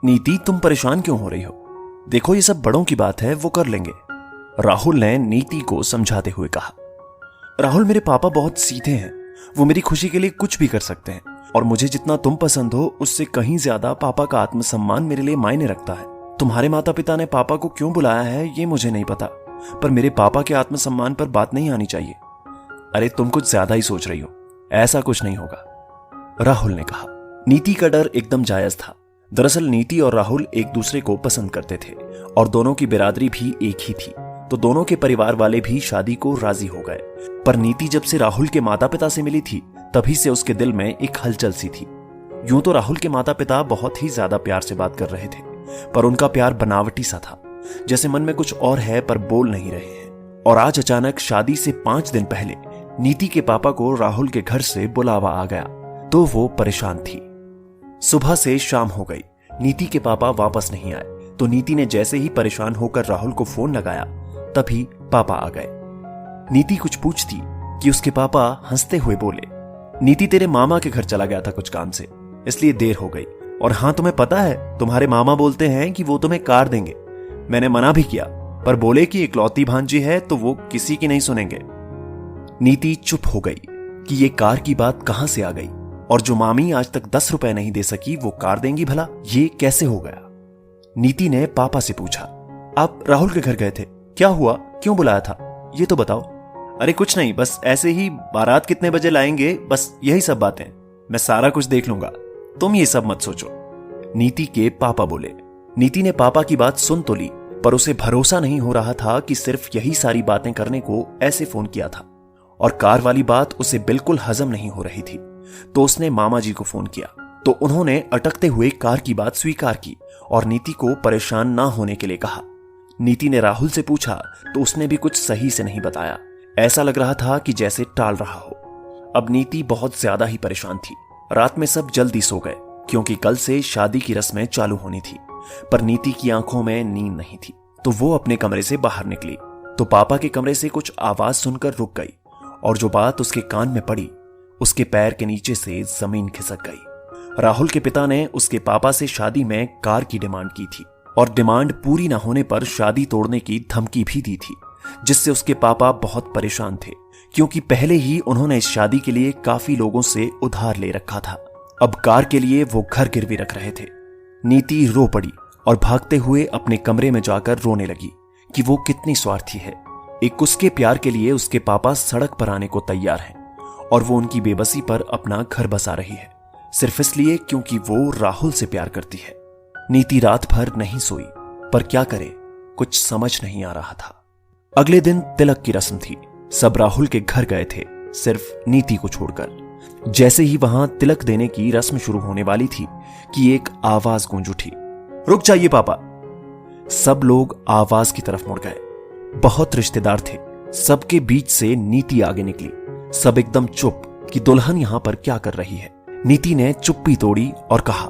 नीति, तुम परेशान क्यों हो रही हो? देखो, ये सब बड़ों की बात है, वो कर लेंगे, राहुल ने नीति को समझाते हुए कहा। राहुल, मेरे पापा बहुत सीधे हैं, वो मेरी खुशी के लिए कुछ भी कर सकते हैं, और मुझे जितना तुम पसंद हो उससे कहीं ज्यादा पापा का आत्मसम्मान मेरे लिए मायने रखता है। तुम्हारे माता पिता ने पापा को क्यों बुलाया है ये मुझे नहीं पता, पर मेरे पापा के आत्मसम्मान पर बात नहीं आनी चाहिए। अरे तुम कुछ ज्यादा ही सोच रही हो, ऐसा कुछ नहीं होगा, राहुल ने कहा। नीति का डर एकदम जायज था। दरअसल नीति और राहुल एक दूसरे को पसंद करते थे और दोनों की बिरादरी भी एक ही थी, तो दोनों के परिवार वाले भी शादी को राजी हो गए। पर नीति जब से राहुल के माता पिता से मिली थी तभी से उसके दिल में एक हलचल सी थी। यूं तो राहुल के माता पिता बहुत ही ज्यादा प्यार से बात कर रहे थे, पर उनका प्यार बनावटी सा था, जैसे मन में कुछ और है पर बोल नहीं रहे हैं। और आज अचानक शादी से 5 दिन पहले नीति के पापा को राहुल के घर से बुलावा आ गया, तो वो परेशान थी। सुबह से शाम हो गई, नीति के पापा वापस नहीं आए, तो नीति ने जैसे ही परेशान होकर राहुल को फोन लगाया तभी पापा आ गए। नीति कुछ पूछती कि उसके पापा हंसते हुए बोले, नीति, तेरे मामा के घर चला गया था कुछ काम से, इसलिए देर हो गई। और हाँ, तुम्हें पता है तुम्हारे मामा बोलते हैं कि वो तुम्हें कार देंगे। मैंने मना भी किया, पर बोले कि इकलौती भांजी है तो वो किसी की नहीं सुनेंगे। नीति चुप हो गई कि ये कार की बात कहां से आ गई, और जो मामी आज तक 10 रुपए नहीं दे सकी वो कार देंगी भला, ये कैसे हो गया? नीति ने पापा से पूछा, आप राहुल के घर गए थे, क्या हुआ, क्यों बुलाया था, ये तो बताओ। अरे कुछ नहीं, बस ऐसे ही, बारात कितने बजे लाएंगे, बस यही सब बातें, मैं सारा कुछ देख लूंगा, तुम ये सब मत सोचो, नीति के पापा बोले। नीति ने पापा की बात सुन तो ली, पर उसे भरोसा नहीं हो रहा था कि सिर्फ यही सारी बातें करने को ऐसे फोन किया था, और कार वाली बात उसे बिल्कुल हजम नहीं हो रही थी। तो उसने मामा जी को फोन किया, तो उन्होंने अटकते हुए कार की बात स्वीकार की और नीति को परेशान ना होने के लिए कहा। नीति ने राहुल से पूछा तो उसने भी कुछ सही से नहीं बताया, ऐसा लग रहा था कि जैसे टाल रहा हो। अब नीति बहुत ज्यादा ही परेशान थी। रात में सब जल्दी सो गए क्योंकि कल से शादी की रस्में चालू होनी थी, पर नीति की आंखों में नींद नहीं थी, तो वो अपने कमरे से बाहर निकली तो पापा के कमरे से कुछ आवाज सुनकर रुक गई, और जो बात उसके कान में पड़ी उसके पैर के नीचे से जमीन खिसक गई। राहुल के पिता ने उसके पापा से शादी में कार की डिमांड की थी, और डिमांड पूरी ना होने पर शादी तोड़ने की धमकी भी दी थी, जिससे उसके पापा बहुत परेशान थे, क्योंकि पहले ही उन्होंने इस शादी के लिए काफी लोगों से उधार ले रखा था। अब कार के लिए वो घर गिरवी रख रहे थे। नीति रो पड़ी और भागते हुए अपने कमरे में जाकर रोने लगी कि वो कितनी स्वार्थी है। एक उसके प्यार के लिए उसके पापा सड़क पर आने को तैयार हैं, और वो उनकी बेबसी पर अपना घर बसा रही है, सिर्फ इसलिए क्योंकि वो राहुल से प्यार करती है। नीति रात भर नहीं सोई, पर क्या करे, कुछ समझ नहीं आ रहा था। अगले दिन तिलक की रस्म थी। सब राहुल के घर गए थे, सिर्फ नीति को छोड़कर। जैसे ही वहां तिलक देने की रस्म शुरू होने वाली थी कि एक आवाज गूंज उठी, रुक जाइए पापा। सब लोग आवाज की तरफ मुड़ गए। बहुत रिश्तेदार थे, सबके बीच से नीति आगे निकली। सब एकदम चुप कि दुल्हन यहां पर क्या कर रही है। नीति ने चुप्पी तोड़ी और कहा,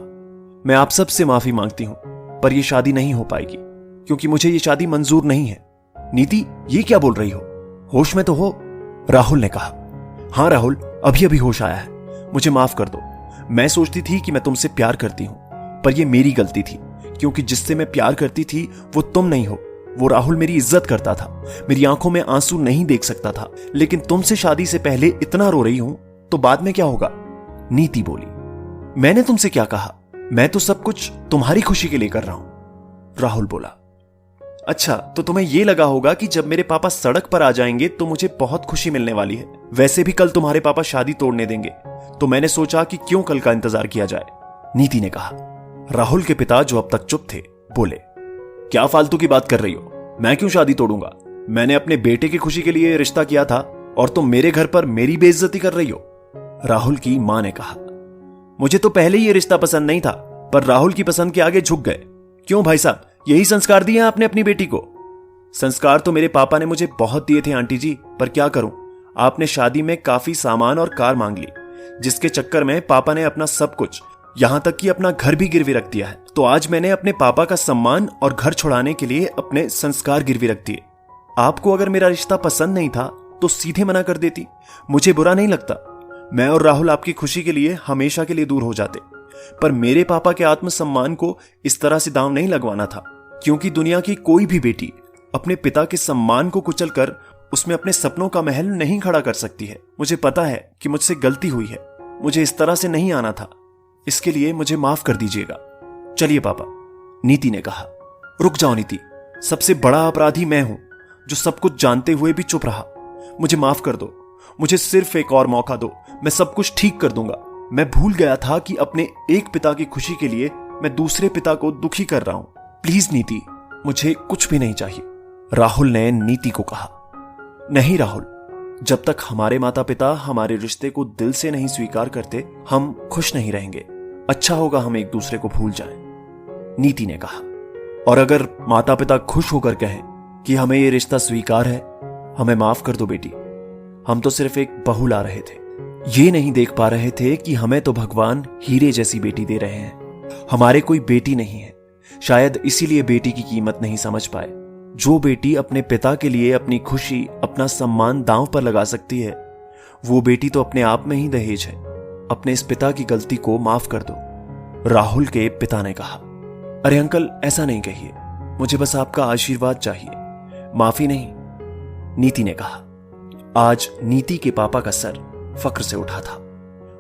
मैं आप सब से माफी मांगती हूं, पर यह शादी नहीं हो पाएगी, क्योंकि मुझे यह शादी मंजूर नहीं है। नीति, ये क्या बोल रही हो, होश में तो हो? राहुल ने कहा। हाँ राहुल, अभी अभी होश आया है, मुझे माफ कर दो। मैं सोचती थी कि मैं तुमसे प्यार करती हूं, पर यह मेरी गलती थी, क्योंकि जिससे मैं प्यार करती थी वो तुम नहीं हो। वो राहुल मेरी इज्जत करता था, मेरी आंखों में आंसू नहीं देख सकता था, लेकिन तुमसे शादी से पहले इतना रो रही हूं तो बाद में क्या होगा? नीति बोली। मैंने तुमसे क्या कहा, मैं तो सब कुछ तुम्हारी खुशी के लिए कर रहा हूं, राहुल बोला। अच्छा, तो तुम्हें यह लगा होगा कि जब मेरे पापा सड़क पर आ जाएंगे तो मुझे बहुत खुशी मिलने वाली है। वैसे भी कल तुम्हारे पापा शादी तोड़ने देंगे, तो मैंने सोचा कि क्यों कल का इंतजार किया जाए, नीति ने कहा। राहुल के पिता, जो अब तक चुप थे, बोले, क्या फालतू की बात कर रही हो, मैं क्यों शादी तोड़ूंगा? मैंने अपने बेटे की खुशी के लिए रिश्ता किया था, और तुम मेरे घर पर मेरी बेइज्जती कर रही हो, राहुल की मां ने कहा। मुझे तो पहले ही यह रिश्ता पसंद नहीं था, पर राहुल की पसंद के आगे झुक गए। क्यों भाई साहब, यही संस्कार दिए आपने अपनी बेटी को? संस्कार तो मेरे पापा ने मुझे बहुत दिए थे आंटी जी, पर क्या करूं, आपने शादी में काफी सामान और कार मांग ली, जिसके चक्कर में पापा ने अपना सब कुछ, यहां तक कि अपना घर भी गिरवी रख दिया है। तो आज मैंने अपने पापा का सम्मान और घर छुड़ाने के लिए अपने संस्कार गिरवी रख दिए। आपको अगर मेरा रिश्ता पसंद नहीं था तो सीधे मना कर देती, मुझे बुरा नहीं लगता। मैं और राहुल आपकी खुशी के लिए हमेशा के लिए दूर हो जाते, पर मेरे पापा के आत्मसम्मान को इस तरह से दांव नहीं लगवाना था, क्योंकि दुनिया की कोई भी बेटी अपने पिता के सम्मान को कुचलकर उसमें अपने सपनों का महल नहीं खड़ा कर सकती है। मुझे पता है कि मुझसे गलती हुई है, मुझे इस तरह से नहीं आना था, इसके लिए मुझे माफ कर दीजिएगा। चलिए पापा, नीति ने कहा। रुक जाओ नीति, सबसे बड़ा अपराधी मैं हूं जो सब कुछ जानते हुए भी चुप रहा। मुझे माफ कर दो, मुझे सिर्फ एक और मौका दो, मैं सब कुछ ठीक कर दूंगा। मैं भूल गया था कि अपने एक पिता की खुशी के लिए मैं दूसरे पिता को दुखी कर रहा हूं। प्लीज नीति, मुझे कुछ भी नहीं चाहिए। राहुल ने नीति को कहा। नहीं राहुल, जब तक हमारे माता पिता हमारे रिश्ते को दिल से नहीं स्वीकार करते, हम खुश नहीं रहेंगे। अच्छा होगा हम एक दूसरे को भूल जाएं, नीति ने कहा। और अगर माता पिता खुश होकर कहें कि हमें यह रिश्ता स्वीकार है, हमें माफ कर दो बेटी, हम तो सिर्फ एक बहू ला रहे थे, ये नहीं देख पा रहे थे कि हमें तो भगवान हीरे जैसी बेटी दे रहे हैं। हमारे कोई बेटी नहीं है, शायद इसीलिए बेटी की कीमत नहीं समझ पाए। जो बेटी अपने पिता के लिए अपनी खुशी, अपना सम्मान दांव पर लगा सकती है, वो बेटी तो अपने आप में ही दहेज है। अपने इस पिता की गलती को माफ कर दो, राहुल के पिता ने कहा। अरे अंकल, ऐसा नहीं कहिए, मुझे बस आपका आशीर्वाद चाहिए, माफी नहीं, नीति ने कहा। आज नीति के पापा का सर फक्र से उठा था।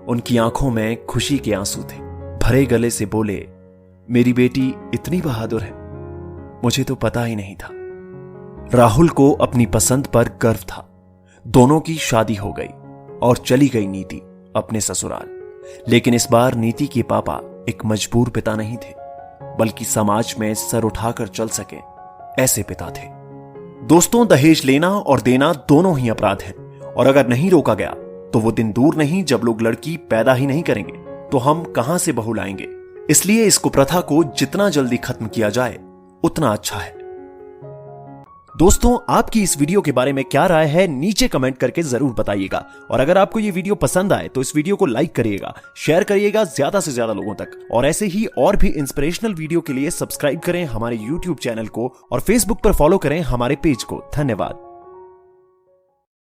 उनकी आंखों में खुशी के आंसू थे। भरे गले से बोले, मेरी बेटी इतनी बहादुर है, मुझे तो पता ही नहीं था। राहुल को अपनी पसंद पर गर्व था। दोनों की शादी हो गई और चली गई नीति अपने ससुराल। लेकिन इस बार नीति के पापा एक मजबूर पिता नहीं थे, बल्कि समाज में सर उठाकर चल सके ऐसे पिता थे। दोस्तों, दहेज लेना और देना दोनों ही अपराध है, और अगर नहीं रोका गया तो वो दिन दूर नहीं जब लोग लड़की पैदा ही नहीं करेंगे तो हम कहां से बहू लाएंगे। इसलिए इस कुप्रथा को जितना जल्दी खत्म किया जाए उतना अच्छा है। दोस्तों, आपकी इस वीडियो के बारे में क्या राय है, नीचे कमेंट करके जरूर बताइएगा। और अगर आपको ये वीडियो पसंद आए तो इस वीडियो को लाइक करिएगा, शेयर करिएगा ज्यादा से ज्यादा लोगों तक। और ऐसे ही और भी इंस्पिरेशनल वीडियो के लिए सब्सक्राइब करें हमारे YouTube चैनल को और Facebook पर फॉलो करें हमारे पेज को। धन्यवाद।